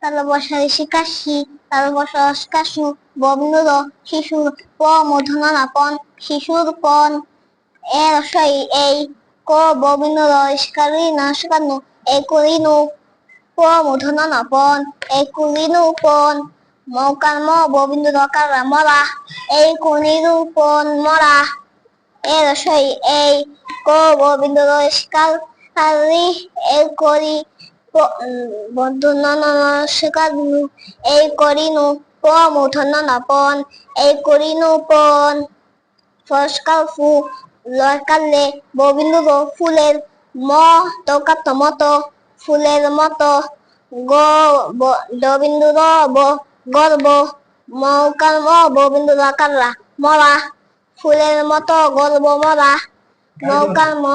তালবসা ঋষি কাশি, তালবসা কাশু, ববিন্দুর শিশুর, প মূর্ধন্য পন, শিশুর পন, এ রসই এই, ক ববিন্দুর ইস্কারি নাশকানু, এই করিনু, প মূর্ধন্য পন, এই কুলিনু পন, মৌকার ম ববিন্দুর কারা মরা, এই কুনিরু পন মরা, এ রসই এই, ক ববিন্দুর ইস্কার কারি, এই করি এই করিনু, প মূর্ধন্য পন, এই করিনু পন, ফসকাল ফু, লয়কালে ববিন্দুর ফুলের, ম তকাত মত, ফুলের মত, গ দবিন্দুর গর্ব, মৌকার ম ববিন্দুর কাররা মরা, ফুলের মত গর্ব মরা, মৌকার ম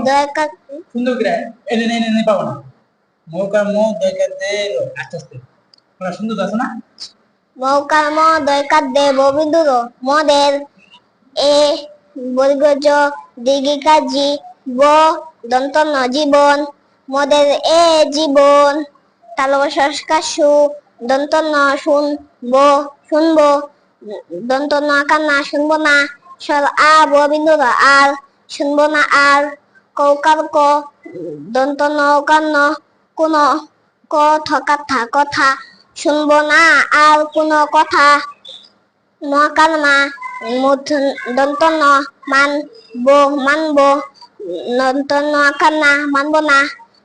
দয়কাত সুন্দর করে এনে পাবো না। মৌকার ম দয়কাত দে আস্তে আস্তে ওরা সুন্দর আছে না। মৌকার ম দয়কাত দে ববিন্দুর মদের, এ বর্গজ দীর্ঘিকাজি, ব দন্তন্য জীবন, মদের এ জীবন, তালবসু দন্তন্য শুন, ব শুনব, দন্তন্য কান্না শুনবো না, স্বর আ ববিন্দুর আর শুনবো না আর, কৌকার ক দন্তন্য কান্ন কোন, ক থকাথা কথা, শুনবো না আর কোন কথা, মকার মা দন্তন্য মানব মানব, দন্তন্য কান্না মানব না,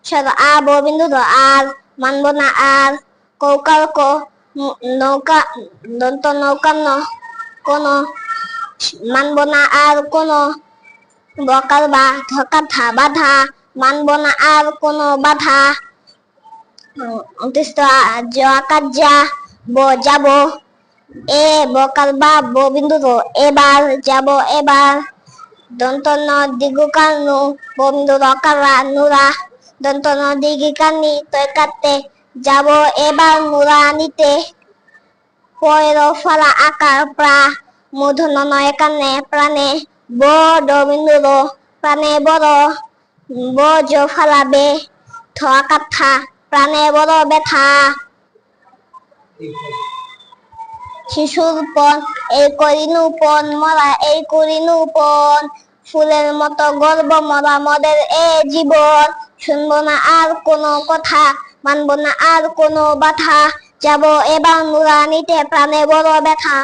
স্বর আ ববিন্দুর আর মানব না আর, কৌকার ক নৌকা দন্ত নৌকান্ন কোন, মানব না আর কোন, বকার বা ধকাথা বাধা, মানব না আর কোন বাধা, আকার যা ব যাব, এ বকাল বা ববিন্দুর এবার যাব এবার, দন্তন্য দীর্ঘকানু ববিন্দুর অকারা নুরা, দন্তন্য দীর্ঘিকানি তৈকাতে যাব এবার নুরা নিতে, পয়ের ফলা আকার প্রা, মূর্ধন্য নয় কানে প্রাণে, ব দবিন্দুর প্রাণে বড়, ব জ ফালাবে, থ কাথা প্রাণে বড় ব্যথা, শিশুর পন, এই করিনু পন মরা, এই করিনু পন, ফুলের মতো গর্ব মরা মদের এ জীবন, শুনবো না আর কোনো কথা, মানবো না আর কোনো বাধা, যাব এবার নুরা নিতে প্রাণে বড় ব্যথা।